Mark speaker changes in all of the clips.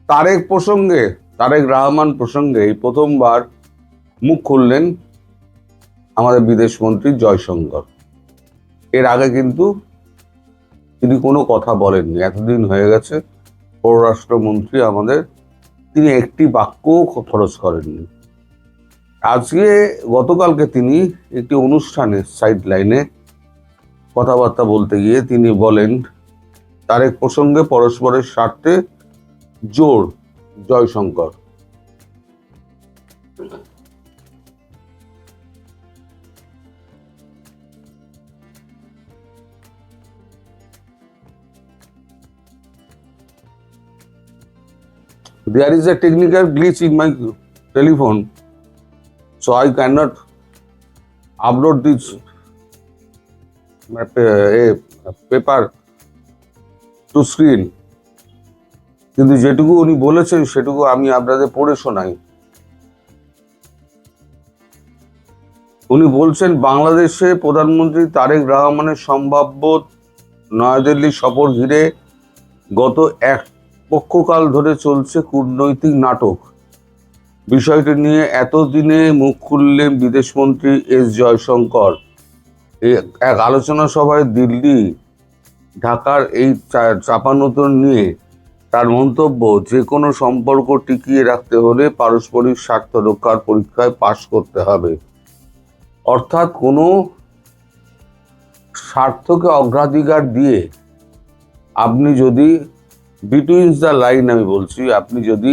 Speaker 1: তারেক রহমান প্রসঙ্গে এই প্রথমবার মুখ খুললেন আমাদের বিদেশমন্ত্রী জয়শঙ্কর। এর আগে কিন্তু তিনি কোনো কথা বলেননি, এতদিন হয়ে গেছে পররাষ্ট্রমন্ত্রী আমাদের, তিনি একটি বাক্যও খরচ করেননি। আজকে গতকালকে তিনি একটি অনুষ্ঠানে সাইড লাইনে কথাবার্তা বলতে গিয়ে তিনি বলেন তারেক প্রসঙ্গে পরস্পরের স্বার্থে জোর Jaishankar. There is a technical glitch in my telephone, so I cannot upload this paper to screen. কিন্তু যেটুকু উনি বলেছেন সেটুকু আমি আপনাদের পড়ে শোনাই। উনি বলছেন, বাংলাদেশে প্রধানমন্ত্রী তারেক রহমানের সম্ভাব্য নয়াদিল্লি সফর ঘিরে গত এক পক্ষকাল ধরে চলছে কূটনৈতিক নাটক। বিষয়টি নিয়ে এতদিনে মুখ খুললেন বিদেশমন্ত্রী এস জয়শঙ্কর। এক আলোচনা সভায় দিল্লি ঢাকার এই চাপানোতর নিয়ে তার মন্তব্য, যে কোনো সম্পর্ক টিকিয়ে রাখতে হলে পারস্পরিক স্বার্থ রক্ষার পরীক্ষায় পাশ করতে হবে। অর্থাৎ কোনো স্বার্থকে অগ্রাধিকার দিয়ে আপনি যদি বিটুইন দ্য লাইন, আমি বলছি, আপনি যদি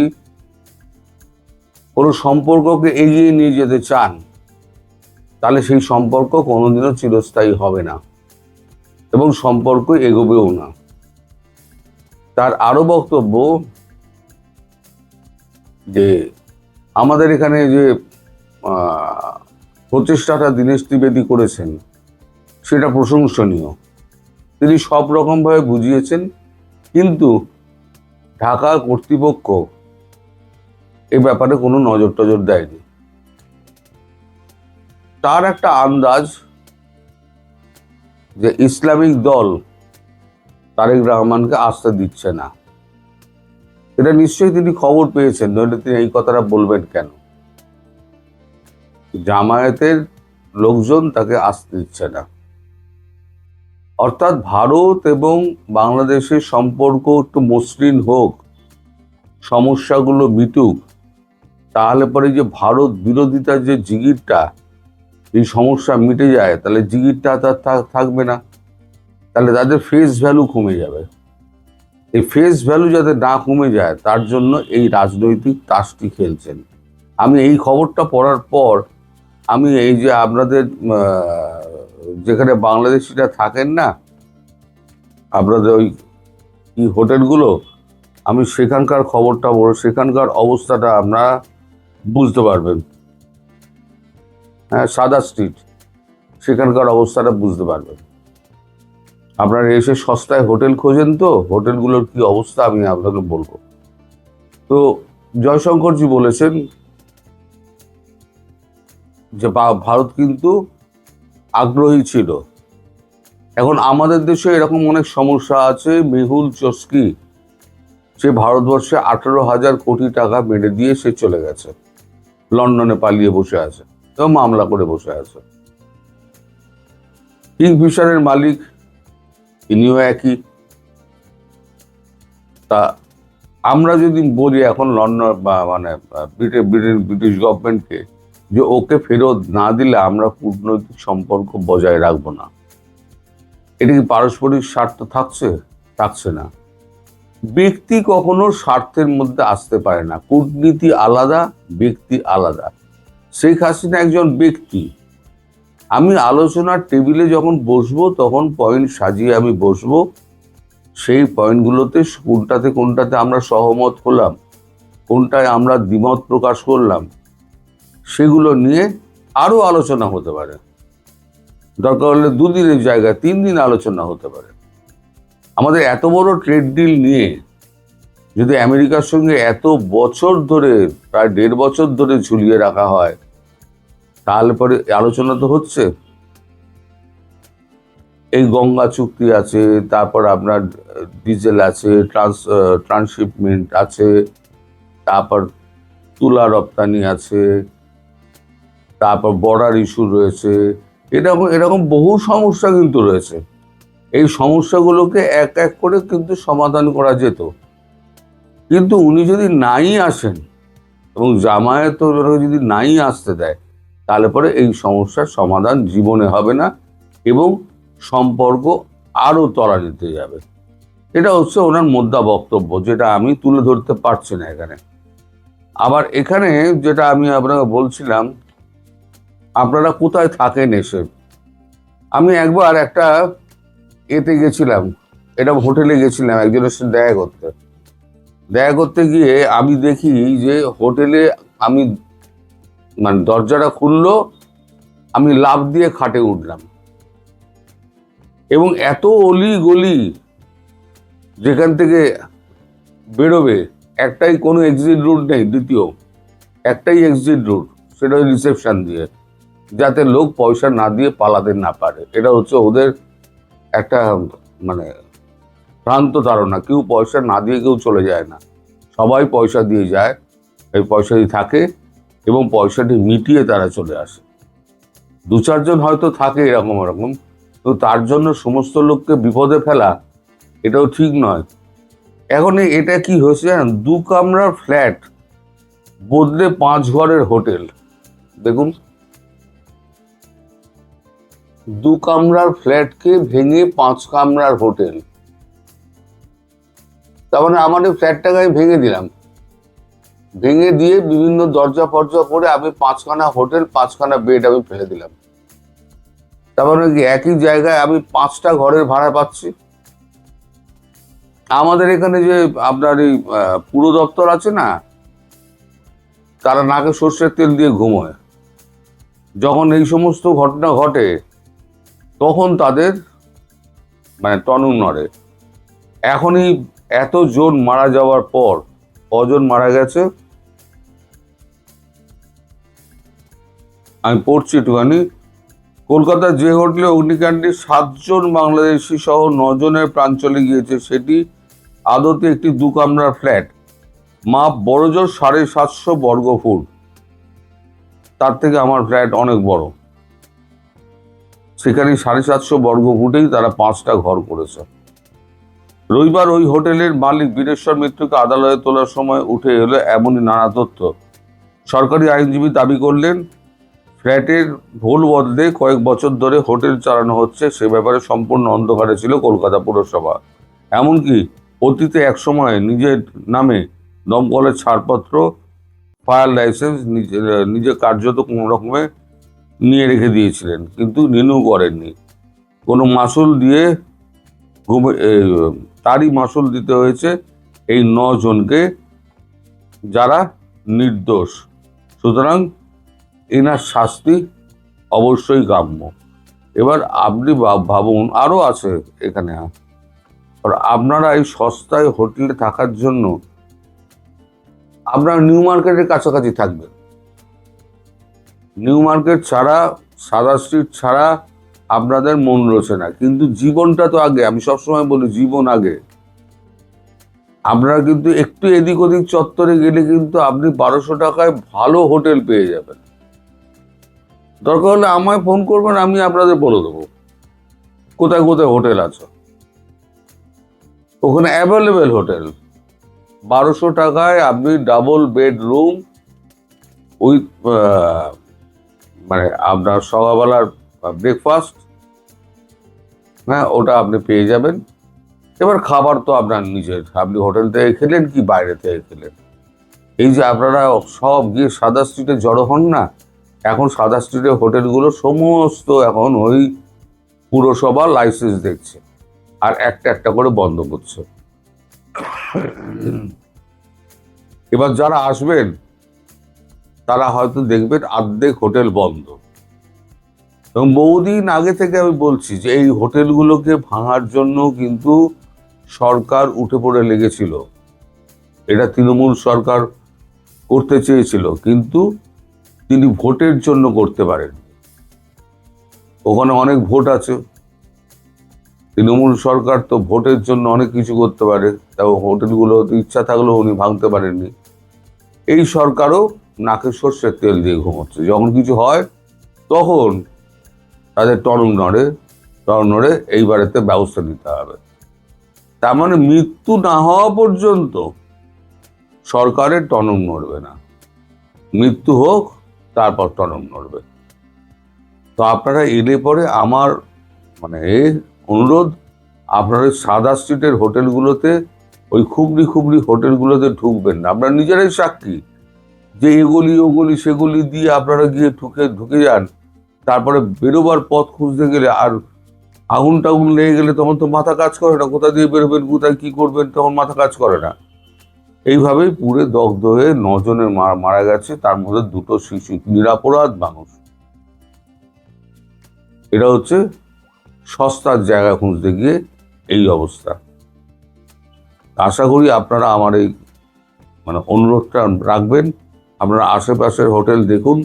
Speaker 1: কোনো সম্পর্ককে এগিয়ে নিয়ে যেতে চান তাহলে সেই সম্পর্ক কোনোদিনও চিরস্থায়ী হবে না এবং সম্পর্ক এগোবেও না। তার আরো বক্তব্য যে আমাদের এখানে যে প্রচেষ্টাটা দীনেশ ত্রিবেদী করেছেন সেটা প্রশংসনীয়, তিনি সব রকমভাবে বুঝিয়েছেন, কিন্তু ঢাকা কর্তৃপক্ষ এ ব্যাপারে কোনো নজর টজর দেয়নি। তার একটা আন্দাজ যে ইসলামিক দল তারেক রহমানকে আসতে দিচ্ছে না। এটা নিশ্চয়ই তিনি খবর পেয়েছেন, নইলে তিনি এই কথাটা বলবেন কেন? জামায়াতের লোকজন তাকে আসতে দিচ্ছে না। অর্থাৎ ভারত এবং বাংলাদেশের সম্পর্ক একটু মসৃণ হোক, সমস্যাগুলো মিটুক, তাহলে পরে যে ভারত বিরোধিতার যে জিগিরটা, এই সমস্যা মিটে যায়, তাহলে জিগিরটা তার থাকবে না, তাহলে তাদের ফেস ভ্যালু কমে যাবে। এই ফেস ভ্যালু যাতে না কমে যায় তার জন্য এই রাজনৈতিক তাসটি খেলছেন। আমি এই খবরটা পড়ার পর আমি এই যে আপনাদের যেখানে বাংলাদেশিরা থাকেন না, আপনাদের ওই কি হোটেলগুলো, আমি সেখানকার খবরটা বড়, সেখানকার অবস্থাটা আপনারা বুঝতে পারবেন। হ্যাঁ, সাদা স্ট্রিট, সেখানকার অবস্থাটা বুঝতে পারবেন। আপনারা এসে সস্তায় হোটেল খোঁজেন, তো হোটেলগুলোর কি অবস্থা আমি আপনাকে বলবো। তো জয়শঙ্করজি বলেছেন যে ভারত কিন্তু আগ্রহী ছিল। এখন আমাদের দেশে এরকম অনেক সমস্যা আছে। মেহুল চস্কি, সে ভারতবর্ষে 18,000 কোটি টাকা মেরে দিয়ে সে চলে গেছে, লন্ডনে পালিয়ে বসে আছে এবং মামলা করে বসে আছে। কিংফিশারের মালিক ইনিও একই। তা আমরা যদি বলি এখন লন্ডন বা মানে ব্রিটিশ গভর্নমেন্টকে যে ওকে ফেরত না দিলে আমরা কূটনৈতিক সম্পর্ক বজায় রাখবো না, এটা কি পারস্পরিক স্বার্থ থাকছে না। ব্যক্তি কখনো স্বার্থের মধ্যে আসতে পারে না। কূটনীতি আলাদা, ব্যক্তি আলাদা। শেখ হাসিনা একজন ব্যক্তি। আমি আলোচনার টেবিলে যখন বসবো তখন পয়েন্ট সাজিয়ে আমি বসবো, সেই পয়েন্টগুলোতে কোনটাতে আমরা সহমত হলাম, কোনটায় আমরা দ্বিমত প্রকাশ করলাম, সেগুলো নিয়ে আরো আলোচনা হতে পারে। দরকার হলে 2 দিনের জায়গায় 3 দিন আলোচনা হতে পারে। আমাদের এত বড় ট্রেড ডিল নিয়ে যদি আমেরিকার সঙ্গে এত বছর ধরে, প্রায় 1.5 বছর ধরে ঝুলিয়ে রাখা হয়, তাহলে পরে আলোচনা তো হচ্ছে। এই গঙ্গা চুক্তি আছে, তারপর আপনার ডিজেল আছে, ট্রান্সশিপমেন্ট আছে, তারপর তুলা রপ্তানি আছে, তারপর বর্ডার ইস্যু রয়েছে, এরকম এরকম বহু সমস্যা কিন্তু রয়েছে। এই সমস্যাগুলোকে এক এক করে কিন্তু সমাধান করা যেত, কিন্তু উনি যদি নাই আসেন এবং জামায়াত যদি নাই আসতে দেয়, তাহলে পরে এই সমস্যার সমাধান জীবনে হবে না এবং সম্পর্ক আরো তলানিতে যাবে। এটা হচ্ছে ওনার মোদ্দা বক্তব্য, যেটা আমি তুলে ধরতে পারছি না এখানে। আবার এখানে যেটা আমি আপনাকে বলছিলাম, আপনারা কোথায় থাকেন এসে, আমি একবার একটা এতে গেছিলাম, এটা হোটেলে গেছিলাম একজনের সাথে দেখা করতে গিয়ে আমি দেখি যে হোটেলে আমি মানে দরজাটা খুললো, আমি লাফ দিয়ে খাটে উঠলাম এবং এত অলি গলি যেখান থেকে বেরোবে, একটাই কোনো এক্সিট রুট নেই, দ্বিতীয় একটাই এক্সিট রুট, সেটা ওই রিসেপশন দিয়ে, যাতে লোক পয়সা না দিয়ে পালাতে না পারে। এটা হচ্ছে ওদের একটা মানে ভ্রান্ত ধারণা, কেউ পয়সা না দিয়ে কেউ চলে যায় না, সবাই পয়সা দিয়ে যায়, এই পয়সাটি থাকে এবং পয়সাটি মিটিয়ে তারা চলে আসে। দু চারজন হয়তো থাকে এরকম এরকম, তো তার জন্য সমস্ত লোককে বিপদে ফেলা এটাও ঠিক নয়। এখন এটা কি হয়েছে জানেন, 2 কামরার ফ্ল্যাট বদলে 5 ঘরের হোটেল। দেখুন, 2 কামরার ফ্ল্যাটকে ভেঙে 5 কামরার হোটেল। তার মানে আমার এই ফ্ল্যাটটাকে আমি ভেঙে দিলাম, ভেঙে দিয়ে বিভিন্ন দরজা ফরজা করে আমি 5খানা হোটেল, 5খানা বেড আমি ফেলে দিলাম। তার মানে কি একই জায়গায় আমি 5টা ঘরের ভাড়া পাচ্ছি। আমাদের এখানে যে আপনার এই পুর দপ্তর আছে না, তারা নাকে সর্ষের তেল দিয়ে ঘুমোয়। যখন এই সমস্ত ঘটনা ঘটে তখন তাদের মানে টনক নড়ে। এখনই এতজন মারা যাওয়ার পর, কজন মারা গেছে আমি পড়ছি একটুখানি। কলকাতার যে হোটেলে অগ্নিকাণ্ডে 7 জন বাংলাদেশি সহ 9 জনের প্রাণ চলে গিয়েছে, সেটি আদতে একটি 2 কামরার ফ্ল্যাট। মাপ বড়জোর 750 বর্গ ফুট, তার থেকে আমার ফ্ল্যাট অনেক বড়। সেখানে 750 বর্গ ফুটেই তারা 5টা ঘর করেছে। রবিবার ওই হোটেলের মালিক বীরেশ্বর মিত্রকে আদালতে তোলার সময় উঠে এলো এমনই নানা তথ্য। সরকারি আইনজীবী দাবি করলেন, ফ্ল্যাটের ভুল বদলে কয়েক বছর ধরে হোটেল চালানো হচ্ছে, সে ব্যাপারে সম্পূর্ণ অন্ধকারে ছিল কলকাতা পুরসভা। এমনকি অতীতে একসময় নিজের নামে দমকলের ছাড়পত্র, ফায়ার লাইসেন্স নিজে কার্যত কোনো রকমে নিয়ে রেখে দিয়েছিলেন, কিন্তু রিনিউ করেননি। কোনো মাসুল দিয়ে তারই মাসুল দিতে হয়েছে এই 9 জনকে, যারা নির্দোষ। সুতরাং এনার শাস্তি অবশ্যই কাম্য। এবার আপনি ভাবুন, আরো আছে এখানে, আপনারা এই সস্তায় হোটেলে থাকার জন্য আপনারা নিউ মার্কেটের কাছাকাছি থাকবেন। নিউ মার্কেট ছাড়া, সাদা স্ট্রিট ছাড়া আপনাদের মন রয়েছে না, কিন্তু জীবনটা তো আগে। আমি সবসময় বলি জীবন আগে। আপনারা কিন্তু একটু এদিক ওদিক চত্বরে গেলে কিন্তু আপনি 1200 টাকায় ভালো হোটেল পেয়ে যাবেন। দরকার হলে আমায় ফোন করবেন, আমি আপনাদের বলে দেবো কোথায় কোথায় হোটেল আছে। ওখানে অ্যাভেলেবেল হোটেল, 1200 টাকায় আপনি ডাবল বেডরুম উইথ মানে আপনার সকালবেলার ব্রেকফাস্ট, হ্যাঁ ওটা আপনি পেয়ে যাবেন। এবার খাবার তো আপনার নিজের, আপনি হোটেল থেকে খেলেন কি বাইরে থেকে খেলেন। এই যে আপনারা সব গিয়ে সাদা স্ট্রিটে জড়ো হন না, এখন সাদা স্ট্রিটের হোটেলগুলো সমস্ত এখন ওই পুরসভা লাইসেন্স দেখছে আর একটা একটা করে বন্ধ করছে। এবার যারা আসবেন তারা হয়তো দেখবেন অর্ধেক হোটেল বন্ধ। এবং বহুদিন আগে থেকে আমি বলছি যে এই হোটেলগুলোকে ভাঙার জন্য কিন্তু সরকার উঠে পড়ে লেগেছিল। এটা তৃণমূল সরকার করতে চেয়েছিল, কিন্তু তিনি ভোটের জন্য করতে পারেন। ওখানে অনেক ভোট আছে, তৃণমূল সরকার তো ভোটের জন্য অনেক কিছু করতে পারে, তাও হোটেলগুলো ইচ্ছা থাকলেও উনি ভাঙতে পারেননি। এই সরকারও নাকে সর্ষের তেল দিয়ে ঘুমোচ্ছে। যখন কিছু হয় তখন তাদের টনক নড়ে এইবারেতে ব্যবস্থা নিতে হবে। তার মানে মৃত্যু না হওয়া পর্যন্ত সরকারের টনক নড়বে না, মৃত্যু হোক তারপর টনক নড়বে। তো আপনারা এলে পরে আমার মানে অনুরোধ, আপনারা সাদা স্ট্রিটের হোটেলগুলোতে, ওই খুবড়ি হোটেলগুলোতে ঢুকবেন না। আপনারা নিজেরাই সাক্ষী যে এগলি ওগলি সেগুলি দিয়ে আপনারা গিয়ে ঢুকে যান, তারপরে বেরোবার পথ খুঁজতে গেলে আর আগুন টাগুন লেগে গেলে তখন তো মাথা কাজ করে না, কোথা দিয়ে বেরোবেন কোথায় কি করবেন তখন মাথা কাজ করে না। এইভাবেই পুড়ে দগ্ধ হয়ে 9 জনের মারা গেছে, তার মধ্যে 2টো শিশু, নিরাপরাধ মানুষ। এটা হচ্ছে সস্তার জায়গা খুঁজতে গিয়ে এই অবস্থা। আশা করি আপনারা আমার এই মানে অনুরোধটা রাখবেন। আপনারা আশেপাশের হোটেল দেখুন,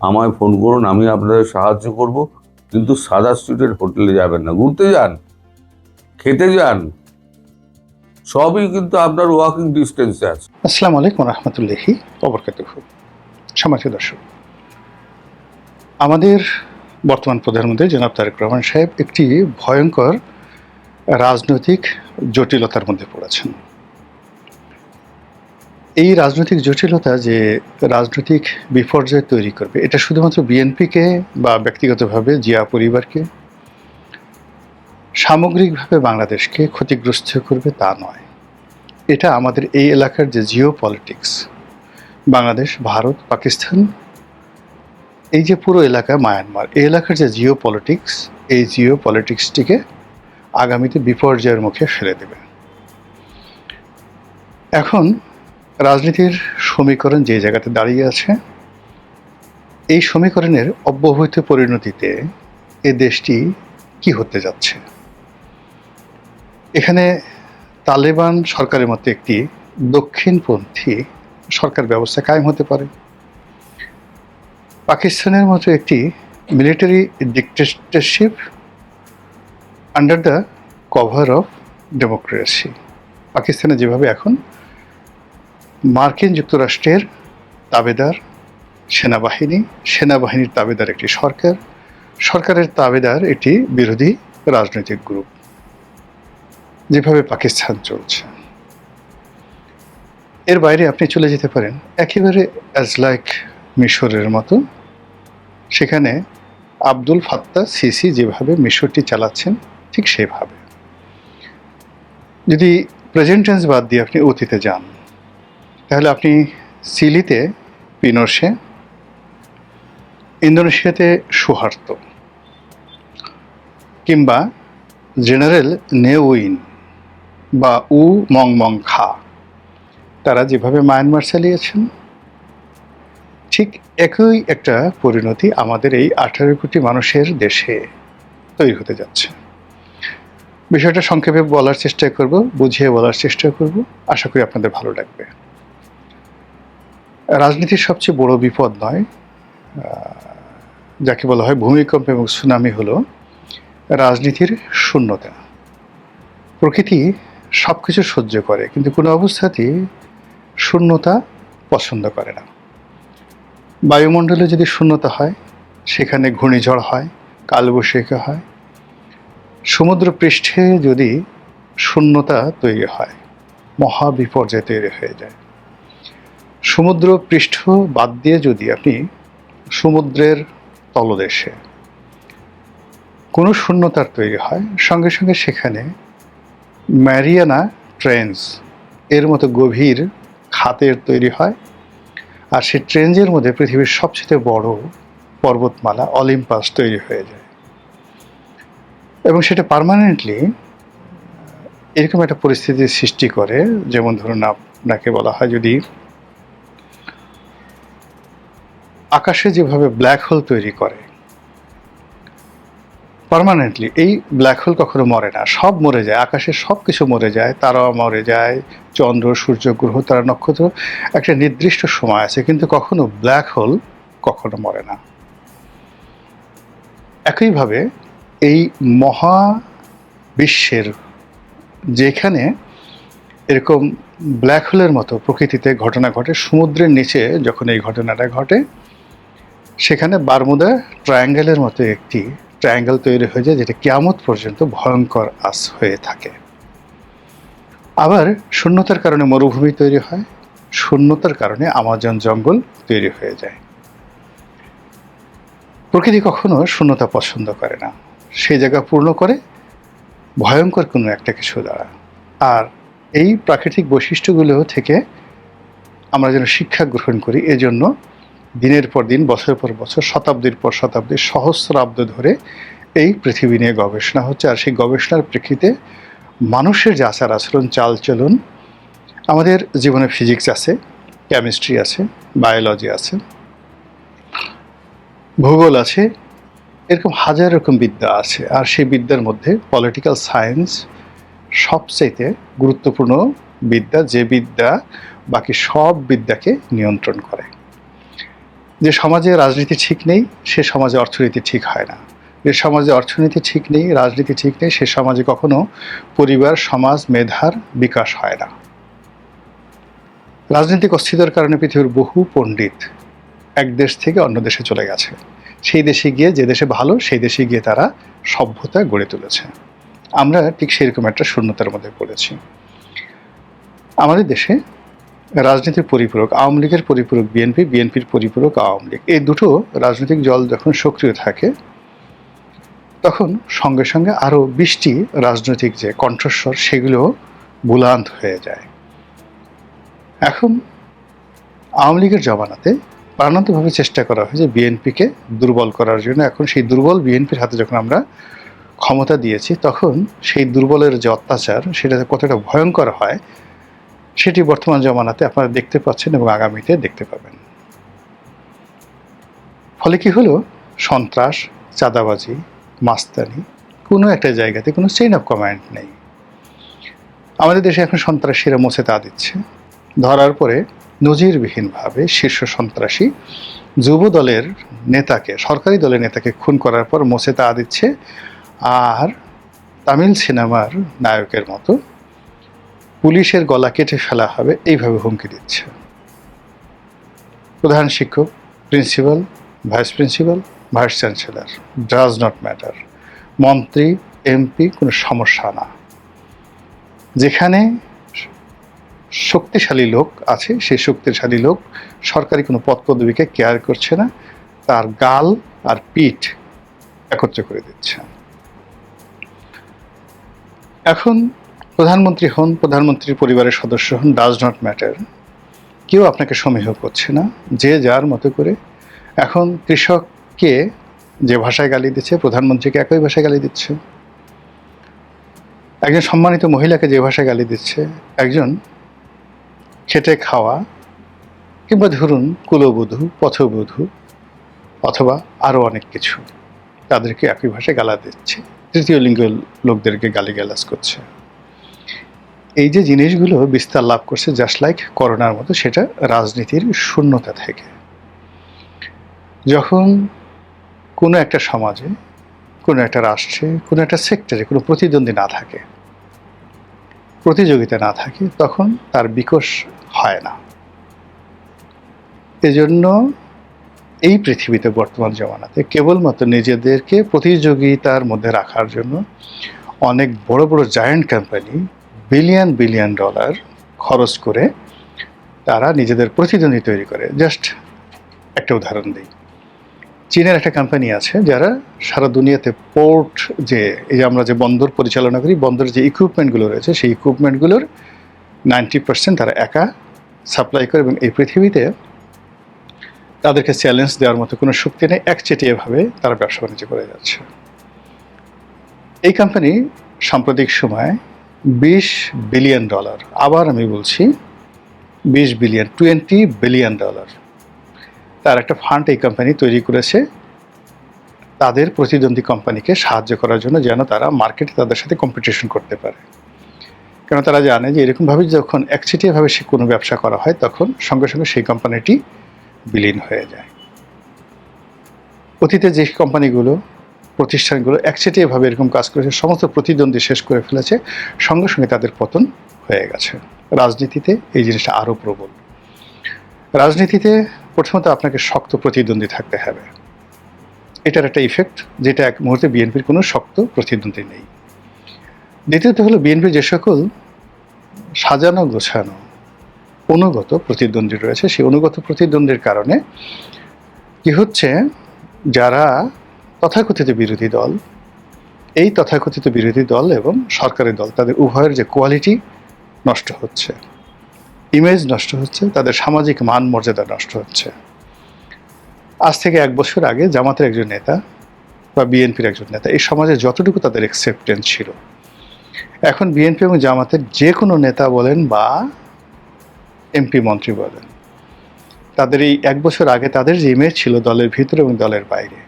Speaker 1: আমায় ফোন করুন, আমি আপনাদের সাহায্য করব। কিন্তু সাদা স্ট্রিটের হোটেলে যাবেন না, ঘুরতে যান, খেতে যান, সবই কিন্তু আপনার ওয়াকিং ডিস্টেন্সে আছে।
Speaker 2: আসসালামু আলাইকুম রহমতুল্লাহি ওয়াবারাকাতুহু। সম্মানিত দর্শক, আমাদের বর্তমান প্রধানমন্ত্রী জনাব তারেক রহমান সাহেব একটি ভয়ঙ্কর রাজনৈতিক জটিলতার মধ্যে পড়েছেন। এই রাজনৈতিক জটিলতা যে রাজনৈতিক বিপর্যয় তৈরি করবে, এটা শুধুমাত্র বিএনপিকে বা ব্যক্তিগতভাবে জিয়া পরিবারকে, সামগ্রিকভাবে বাংলাদেশকে ক্ষতিগ্রস্ত করবে তা নয়। এটা আমাদের এই এলাকার যে জিও পলিটিক্স, বাংলাদেশ, ভারত, পাকিস্তান, এই যে পুরো এলাকা, মায়ানমার, এই এলাকার যে জিও পলিটিক্স, এই জিও পলিটিক্সটিকে আগামীতে বিপর্যয়ের মুখে ফেলে দেবে। এখন রাজনীতির সমীকরণ যে জায়গাতে দাঁড়িয়ে আছে, এই সমীকরণের অব্যবহিত পরিণতিতে এ দেশটি কি হতে যাচ্ছে। এখানে তালেবান সরকারের মতো একটি দক্ষিণপন্থী সরকার ব্যবস্থা কায়েম হতে পারে, পাকিস্তানের মতো একটি military dictatorship under the cover of democracy. পাকিস্তানে যেভাবে এখন মার্কিন যুক্তরাষ্ট্রের তাবেদার সেনাবাহিনীর তাবেদার একটি সরকার, সরকারের তাবেদার একটি বিরোধী রাজনৈতিক গ্রুপ, যেভাবে পাকিস্তান চলছে। এর বাইরে আপনি চলে যেতে পারেন একেবারে অ্যাজ লাইক মিশরের মতো। সেখানে আব্দুল ফাত্তাহ সিসি যেভাবে মিশরটি চালাচ্ছেন ঠিক সেভাবে। যদি প্রেজেন্ট টেন্স বাদ দিয়ে আপনি অতীতে যান, তাহলে আপনি চিলিতে পিনোশে, ইন্দোনেশিয়াতে সুহার্তো, কিংবা জেনারেল নেউইন বা মং খা, তারা যেভাবে মায়ানমার চালিয়েছেন, ঠিক একই একটা পরিণতি আমাদের এই 18 কোটি মানুষের দেশে তৈরি হতে যাচ্ছে। বিষয়টা সংক্ষেপে বলার চেষ্টা করব, বুঝিয়ে বলার চেষ্টা করব, আশা করি আপনাদের ভালো লাগবে। রাজনীতির সবচেয়ে বড় বিপদ নয়, যাকে বলা হয় ভূমিকম্প এবং সুনামি, হলো রাজনীতির শূন্যতা। প্রকৃতি সব কিছু সহ্য করে, কিন্তু কোনো অবস্থাতেই শূন্যতা পছন্দ করে না। বায়ুমণ্ডলে যদি শূন্যতা হয়, সেখানে ঘূর্ণিঝড় হয়, কালবৈশাখী হয়। সমুদ্র পৃষ্ঠে যদি শূন্যতা তৈরি হয়, মহাবিপর্যয় তৈরি হয়ে যায়। সমুদ্র পৃষ্ঠ বাদ দিয়ে যদি আপনি সমুদ্রের তলদেশে কোনো শূন্যতার তৈরি হয়, সঙ্গে সঙ্গে সেখানে ম্যারিয়ানা ট্রেঞ্চ এর মতো গভীর খাতের তৈরি হয়, আর সেই ট্রেঞ্চের মধ্যে পৃথিবীর সবচেয়ে বড় পর্বতমালা অলিম্পাস তৈরি হয়ে যায়। এবং সেটা পার্মানেন্টলি এরকম একটা পরিস্থিতির সৃষ্টি করে, যেমন ধরুন আপনাকে বলা হয় যদি আকাশে যেভাবে ব্ল্যাক হোল তৈরি করে পার্মানেন্টলি, এই ব্ল্যাক হোল কখনো মরে না, সব মরে যায়, আকাশে সব কিছু মরে যায়, তারা মরে যায়, চন্দ্র, সূর্য, গ্রহ, তারা, নক্ষত্র, একটা নির্দিষ্ট সময় আছে, কিন্তু কখনো ব্ল্যাক হোল কখনো মরে না। একইভাবে এই মহাবিশ্বের যেখানে এরকম ব্ল্যাক হোলের মতো প্রকৃতিতে ঘটনা ঘটে। সমুদ্রের নিচে যখন এই ঘটনাটা ঘটে, সেখানে বারমুদা ট্রায়াঙ্গেলের মতো একটি ট্রায়াঙ্গেল তৈরি হয়ে যায়, যেটা কিয়ামত পর্যন্ত ভয়ঙ্কর আস হয়ে থাকে। আবার শূন্যতার কারণে মরুভূমি তৈরি হয়, শূন্যতার কারণে আমাজন জঙ্গল তৈরি হয়ে যায়। প্রকৃতি কখনো শূন্যতা পছন্দ করে না, সেই জায়গা পূর্ণ করে ভয়ঙ্কর কোনো একটা কিছু দ্বারা। আর এই প্রাকৃতিক বৈশিষ্ট্যগুলো থেকে আমরা যেন শিক্ষা গ্রহণ করি, এজন্য দিনের পর দিন, বছরের পর বছর, শতাব্দীর পর শতাব্দী, সহস্রাব্দ ধরে এই পৃথিবী নিয়ে গবেষণা হচ্ছে। আর সেই গবেষণার প্রেক্ষিতে মানুষের যে আচার আচরণ, চালচলন, আমাদের জীবনে ফিজিক্স আছে, কেমিস্ট্রি আছে, বায়োলজি আছে, ভূগোল আছে, এরকম হাজার রকম বিদ্যা আছে। আর সেই বিদ্যার মধ্যে পলিটিক্যাল সায়েন্স সবচাইতে গুরুত্বপূর্ণ বিদ্যা, যে বিদ্যা বাকি সব বিদ্যাকে নিয়ন্ত্রণ করে। যে সমাজে রাজনীতি ঠিক নেই, সে সমাজে অর্থনীতি ঠিক হয় না। যে সমাজে অর্থনীতি ঠিক নেই, রাজনীতি ঠিক নেই, সে সমাজে কখনো পরিবার, সমাজ, মেধার বিকাশ হয় না। রাজনৈতিক অস্থিরতার কারণে পৃথিবীর বহু পণ্ডিত এক দেশ থেকে অন্য দেশে চলে গেছে। সেই দেশে গিয়ে, যে দেশে ভালো, সেই দেশে গিয়ে তারা সভ্যতা গড়ে তুলেছে। আমরা ঠিক সেরকম একটা শূন্যতার মধ্যে পড়েছি। আমাদের দেশে রাজনীতির পরিপূরক আওয়ামী লীগের পরিপূরক বিএনপি, বিএনপির পরিপূরক আওয়ামী লীগ, এই দুটো রাজনৈতিক দল যখন সক্রিয় থাকে, তখন সঙ্গে সঙ্গে আরও 20টি রাজনৈতিক যে কণ্ঠস্বর, সেগুলো বুলান্ত হয়ে যায়। এখন আওয়ামী লীগের জমানাতে প্রাণান্তভাবে চেষ্টা করা হয় যে বিএনপিকে দুর্বল করার জন্য। এখন সেই দুর্বল বিএনপির হাতে যখন আমরা ক্ষমতা দিয়েছি, তখন সেই দুর্বলের যে অত্যাচার, সেটা কতটা ভয়ঙ্কর হয়, সেটি বর্তমান জমানাতে আপনারা দেখতে পাচ্ছেন এবং আগামীতে দেখতে পাবেন। ফলে কি হলো, সন্ত্রাস, চাঁদাবাজি, মাস্তানি, কোনো একটা জায়গাতে কোনো চেইন অফ কমান্ড নেই। আমাদের দেশে এখন সন্ত্রাসীরা মোছে তা দিচ্ছে। ধরার পরে নজিরবিহীনভাবে শীর্ষ সন্ত্রাসী যুব দলের নেতাকে, সরকারি দলের নেতাকে খুন করার পর মোছে তা দিচ্ছে। আর তামিল সিনেমার নায়কের মতো পুলিশের গলা কেটে ফেলা হবে, এইভাবে হুমকি দিচ্ছে। প্রধান শিক্ষক, principal, vice principal, vice chancellor, does not matter. মন্ত্রী, এমপি, কোনো সমস্যা না। যেখানে শক্তিশালী লোক আছে, সেই শক্তিশালী লোক সরকারি কোনো পদ পদবীকে কেয়ার করছে না, তার গাল আর পিঠ একত্র করে দিচ্ছে। এখন প্রধানমন্ত্রী হন, প্রধানমন্ত্রীর পরিবারের সদস্য হন, ডাজ নট ম্যাটার। কেউ আপনাকে সমীহ করছে না, যে যার মতো করে। এখন কৃষককে যে ভাষায় গালি দিচ্ছে, প্রধানমন্ত্রীকে একই ভাষায় গালি দিচ্ছে। একজন সম্মানিত মহিলাকে যে ভাষায় গালি দিচ্ছে, একজন খেটে খাওয়া কিংবা ধরুন কুলবধূ, পথবধূ অথবা আরও অনেক কিছু, তাদেরকে একই ভাষায় গালা দিচ্ছে, তৃতীয় লিঙ্গের লোকদেরকে গালিগালাজ করছে। এই যে জিনিসগুলো বিস্তার লাভ করছে জাস্ট লাইক করোনার মতো, সেটা রাজনীতির শূন্যতা থেকে। যখন কোনো একটা সমাজে, কোনো একটা রাষ্ট্রে, কোনো একটা সেক্টরে কোনো প্রতিদ্বন্দ্বী না থাকে, প্রতিযোগিতা না থাকে, তখন তার বিকাশ হয় না। এজন্য এই পৃথিবীতে বর্তমান জমানাতে কেবলমাত্র নিজেদেরকে প্রতিযোগিতার মধ্যে রাখার জন্য অনেক বড় বড় giant company billion billion dollar খরচ করে তারা নিজেদের প্রতিদ্বন্দ্বী তৈরি করে। জাস্ট একটা উদাহরণ দিই, চীনের একটা কোম্পানি আছে যারা সারা দুনিয়াতে পোর্ট, যে এই যে আমরা যে বন্দর পরিচালনা করি, বন্দরের যে ইকুইপমেন্টগুলো রয়েছে, সেই ইকুইপমেন্টগুলোর 90% তারা একা সাপ্লাই করে, এবং এই পৃথিবীতে তাদেরকে চ্যালেঞ্জ দেওয়ার মতো কোনো শক্তি নেই। একচেটিয়াভাবে তারা ব্যবসা বাণিজ্য করে যাচ্ছে। এই কোম্পানি সাম্প্রতিক সময়ে $20 বিলিয়ন, আবার আমি বলছি 20 বিলিয়ন, $20 বিলিয়ন তার একটা ফান্ড এই কোম্পানি তৈরি করেছে তাদের প্রতিদ্বন্দ্বী কোম্পানিকে সাহায্য করার জন্য, যেন তারা মার্কেটে তাদের সাথে কম্পিটিশন করতে পারে। কেন তারা জানে যে এরকমভাবে যখন একচেটিয়াভাবে সে কোনো ব্যবসা করা হয়, তখন সঙ্গে সঙ্গে সেই কোম্পানিটি বিলীন হয়ে যায়। অতীতে যে কোম্পানিগুলো, প্রতিষ্ঠানগুলো একচেটিয়াভাবে এরকম কাজ করেছে, সমস্ত প্রতিদ্বন্দ্বী শেষ করে ফেলেছে, সঙ্গে সঙ্গে তাদের পতন হয়ে গেছে। রাজনীতিতে এই জিনিসটা আরও প্রবল। রাজনীতিতে প্রথমত আপনাকে শক্ত প্রতিদ্বন্দ্বী থাকতে হবে, এটার একটা ইফেক্ট, যেটা এক মুহূর্তে বিএনপির কোনো শক্ত প্রতিদ্বন্দ্বী নেই। দ্বিতীয়ত হলো বিএনপি যে সকল সাজানো গোছানো অনুগত প্রতিদ্বন্দ্বী রয়েছে, সেই অনুগত প্রতিদ্বন্দ্বীর কারণে কি হচ্ছে, যারা তথাকথিত বিরোধী দল, এই তথাকথিত বিরোধী দল এবং সরকারি দল, তাদের উভয়ের যে কোয়ালিটি নষ্ট হচ্ছে, ইমেজ নষ্ট হচ্ছে, তাদের সামাজিক মান মর্যাদা নষ্ট হচ্ছে। আজ থেকে 1 বছর আগে জামাতের একজন নেতা বা বিএনপির একজন নেতা, এই সমাজে যতটুকু তাদের অ্যাকসেপ্টেন্স ছিল, এখন বিএনপি এবং জামাতের যে কোনো নেতা বলেন বা এমপি মন্ত্রী বলেন, তাদের এই 1 বছর আগে তাদের যে ইমেজ ছিল দলের ভিতরে এবং দলের বাইরে,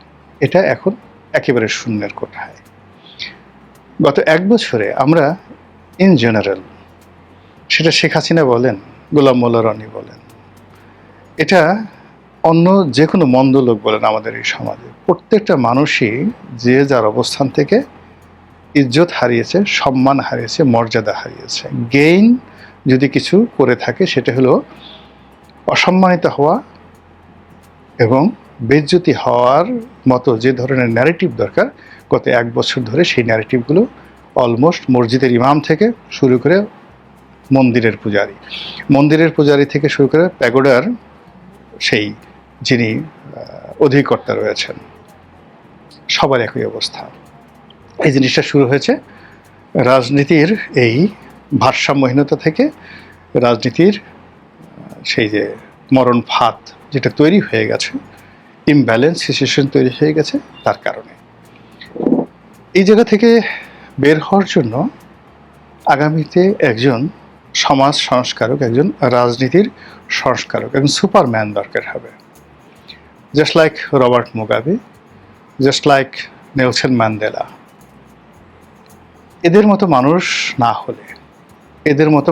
Speaker 2: এটা এখন একেবারে শূন্যের কোঠায়। গত 1 বছরে আমরা ইন জেনারেল, সেটা শেখ হাসিনা বলেন, গোলাম মোল্লা রনি বলেন, এটা অন্য যে কোনো মন্দ লোক বলেন, আমাদের এই সমাজে প্রত্যেকটা মানুষই যে যার অবস্থান থেকে ইজ্জত হারিয়েছে, সম্মান হারিয়েছে, মর্যাদা হারিয়েছে। গেইন যদি কিছু করে থাকে সেটা হলো অসম্মানিত হওয়া এবং বেইজ্জতি হওয়ার মতো যে ধরনের ন্যারেটিভ দরকার, গত 1 বছর ধরে সেই ন্যারেটিভগুলো অলমোস্ট মসজিদের ইমাম থেকে শুরু করে মন্দিরের পূজারি থেকে শুরু করে প্যাগোডার সেই যিনি অধিকর্তা রয়েছেন, সবার একই অবস্থা। এই জিনিসটা শুরু হয়েছে রাজনীতির এই ভারসাম্যহীনতা থেকে, রাজনীতির সেই যে মরণ ফাঁদ যেটা তৈরি হয়ে গেছে, ইমব্যালেন্স সিচুয়েশন তৈরি হয়ে গেছে, তার কারণে। এই জায়গা থেকে বের হওয়ার জন্য আগামীতে একজন সমাজ সংস্কারক, একজন রাজনীতির সংস্কারক, একজন সুপারম্যান দরকার হবে। Just like Robert Mugabe, just like Nelson Mandela. এদের মতো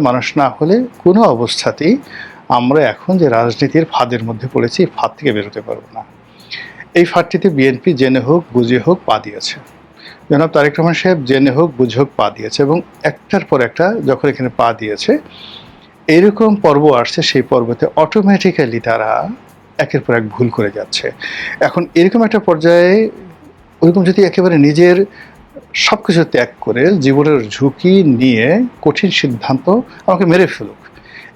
Speaker 2: মানুষ না হলে কোনো অবস্থাতেই আমরা এখন যে রাজনীতির ফাঁদের মধ্যে পড়েছি, এই ফাঁদ থেকে বেরোতে পারবো না। এই ফাঁদটিতে বিএনপি জেনে হোক বুঝে হোক পা দিয়েছে। জনাব তারেক রহমান সাহেব জেনে হোক বুঝে হোক পা দিয়েছে, এবং একটার পর একটা যখন এখানে পা দিয়েছে, এরকম পর্ব আসছে, সেই পর্বতে অটোমেটিক্যালি তারা একের পর এক ভুল করে যাচ্ছে। এখন এরকম একটা পর্যায়ে ওইরকম যদি একেবারে নিজের সব কিছু ত্যাগ করে জীবনের ঝুঁকি নিয়ে কঠিন সিদ্ধান্ত, আমাকে মেরে ফেলুক,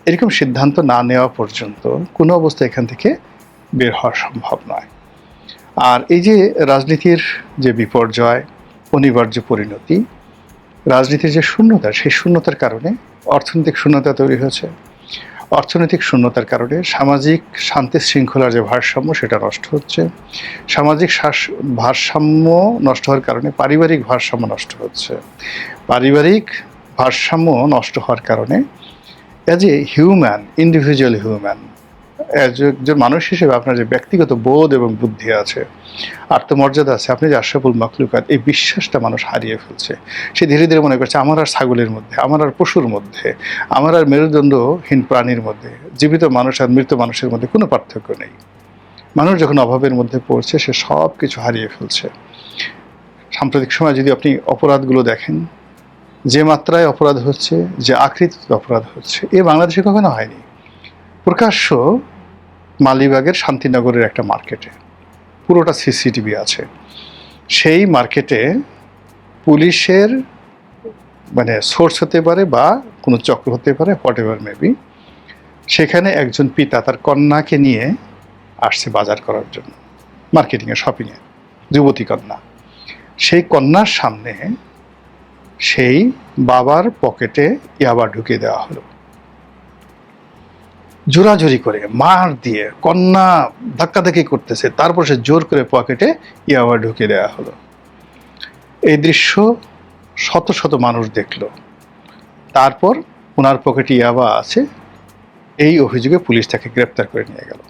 Speaker 2: এরকম সিদ্ধান্ত না নেওয়া পর্যন্ত কোনো অবস্থায় এখান থেকে বের হওয়া সম্ভব নয়। আর এই যে রাজনীতির যে বিপর্যয়, অনিবার্য পরিণতি, রাজনীতির যে শূন্যতা, সেই শূন্যতার কারণে অর্থনৈতিক শূন্যতা তৈরি হয়েছে। অর্থনৈতিক শূন্যতার কারণে সামাজিক শান্তি শৃঙ্খলার যে ভারসাম্য, সেটা নষ্ট হচ্ছে। সামাজিক ভারসাম্য নষ্ট হওয়ার কারণে পারিবারিক ভারসাম্য নষ্ট হচ্ছে। পারিবারিক ভারসাম্য নষ্ট হওয়ার কারণে as a human, individual human, একজন মানুষ হিসেবে আপনার যে ব্যক্তিগত বোধ এবং বুদ্ধি আছে, আত্মমর্যাদা আছে, আপনি যে আশরাফুল মাখলুকাত, এই বিশ্বাসটা মানুষ হারিয়ে ফেলছে। সে ধীরে ধীরে মনে করছে আমার আর ছাগলের মধ্যে, আমার আর পশুর মধ্যে, আমার আর মেরুদণ্ডহীন প্রাণীর মধ্যে, জীবিত মানুষ আর মৃত মানুষের মধ্যে কোনো পার্থক্য নেই। মানুষ যখন অভাবের মধ্যে পড়ছে, সে সব কিছু হারিয়ে ফেলছে। সাম্প্রতিক সময় যদি আপনি অপরাধগুলো দেখেন, যে মাত্রায় অপরাধ হচ্ছে, যে আকৃতিতে অপরাধ হচ্ছে, এ বাংলাদেশে কখনো হয়নি। প্রকাশ্য মালিবাগের শান্তিনগরের একটা মার্কেটে পুরোটা সিসিটিভি আছে। সেই মার্কেটে পুলিশের সোর্স হতে পারে বা কোনো চক্র হতে পারে, হোয়াট এভার মেবি, সেখানে একজন পিতা তার কন্যাকে নিয়ে আসছে বাজার করার জন্য, মার্কেটিংয়ে, শপিংয়ে, যুবতী কন্যা। সেই কন্যার সামনে সেই বাবার পকেটে ইয়াবা ঢুকিয়ে দেওয়া হলো, জোরাজোরি করে, মার দিয়ে। কন্যা ধাক্কাধাক্কি করতেছে, তারপর সে জোর করে পকেটে ইয়াবা ঢুকিয়ে দেওয়া হলো। এই দৃশ্য শত শত মানুষ দেখলো। তারপর ওনার পকেটে ইয়াবা আছে, এই অভিযোগে পুলিশ তাকে গ্রেপ্তার করে নিয়ে গেল।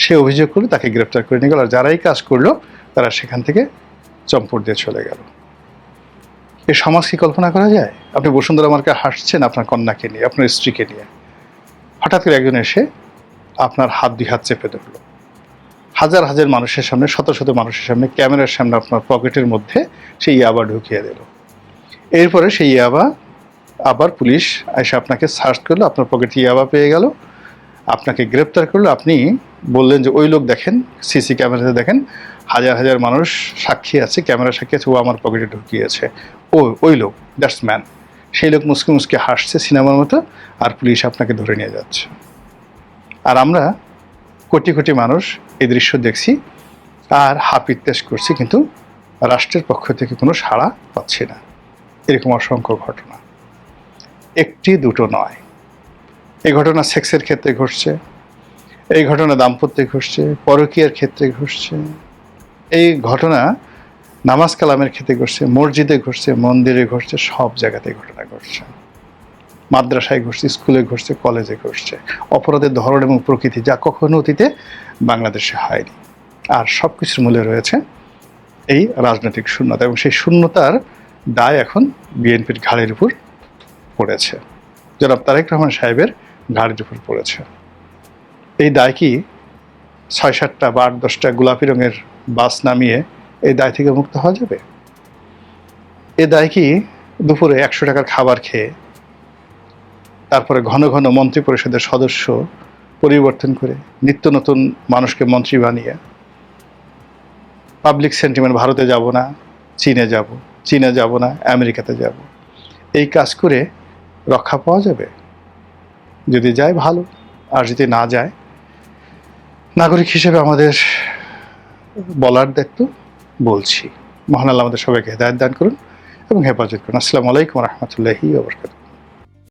Speaker 2: সে অভিযোগ করলো, তাকে গ্রেপ্তার করে নিয়ে গেল। আর যারাই কাজ করলো তারা সেখান থেকে চম্পট দিয়ে চলে গেল। এই সমাজ কি কল্পনা করা যায়? আপনি বসুন্ধরা মার্কে হাসছেন আপনার কন্যাকে নিয়ে, আপনার স্ত্রীকে নিয়ে, হঠাৎ করে একজন এসে আপনার হাত 2 হাত চেপে ধরলো, হাজার হাজার মানুষের সামনে, শত শত মানুষের সামনে, ক্যামেরার সামনে আপনার পকেটের মধ্যে সেই ইয়াবা ঢুকিয়ে দিল। এরপরে সেই ইয়াবা আবার পুলিশ এসে আপনাকে সার্চ করলো, আপনার পকেটে ইয়াবা পেয়ে গেল, আপনাকে গ্রেপ্তার করলো। আপনি বললেন যে ওই লোক দেখেন, সিসি ক্যামেরাতে দেখেন, হাজার হাজার মানুষ সাক্ষী আছে, ক্যামেরা সাক্ষী আছে, ও আমার পকেটে ঢুকিয়েছে, ওই লোক, দ্যাটস ম্যান। সেই লোক মুসকে মুসকে হাসছে সিনেমার মতো, আর পুলিশ আপনাকে ধরে নিয়ে যাচ্ছে। আর আমরা কোটি কোটি মানুষ এই দৃশ্য দেখছি আর হাপিত্তেশ করছি, কিন্তু রাষ্ট্রের পক্ষ থেকে কোনো সাড়া পাচ্ছি না। এরকম অসংখ্য ঘটনা, একটি দুটো নয়। এই ঘটনা সেক্সের ক্ষেত্রে ঘটছে, এই ঘটনা দাম্পত্যে ঘটছে, পরকীয়ার ক্ষেত্রে ঘটছে, এই ঘটনা নামাজ কালামের ক্ষেত্রে ঘটছে, মসজিদে ঘটছে, মন্দিরে ঘটছে, সব জায়গাতে ঘটনা ঘটছে। মাদ্রাসায় ঘটছে, স্কুলে ঘটছে, কলেজে ঘটছে। অপরাধের ধরন এবং প্রকৃতি যা কখনো অতীতে বাংলাদেশে হয়নি। আর সব কিছুর মূলে রয়েছে এই রাজনৈতিক শূন্যতা, এবং সেই শূন্যতার দায় এখন বিএনপির ঘাড়ের উপর পড়েছে, জনাব তারেক রহমান সাহেবের ঘাড়ের উপর পড়েছে। এই দায় কি ৬-৭টা বা ৮-১০টা গোলাপি রঙের বাস নামিয়ে এই দায় থেকে মুক্ত হওয়া যাবে? এ দায় কি দুপুরে ১০০ টাকার খাবার খেয়ে, তারপরে ঘন ঘন মন্ত্রী পরিষদের সদস্য পরিবর্তন করে, নিত্য নতুন মানুষকে মন্ত্রী বানিয়ে, পাবলিক সেন্টিমেন্ট, ভারতে যাব না, চীনে যাব না, আমেরিকাতে যাব, এই কাজ করে রক্ষা পাওয়া যাবে? যদি যায় ভালো, আর যদি না যায়, নাগরিক হিসেবে আমাদের বলার দায়িত্ব বলছি। মহান আল্লাহ আমাদের সবাইকে হেদায়েত দান করুন এবং হেফাজত করুন। আসসালামু আলাইকুম ওয়া রাহমাতুল্লাহি ওয়া বারাকাতুহু।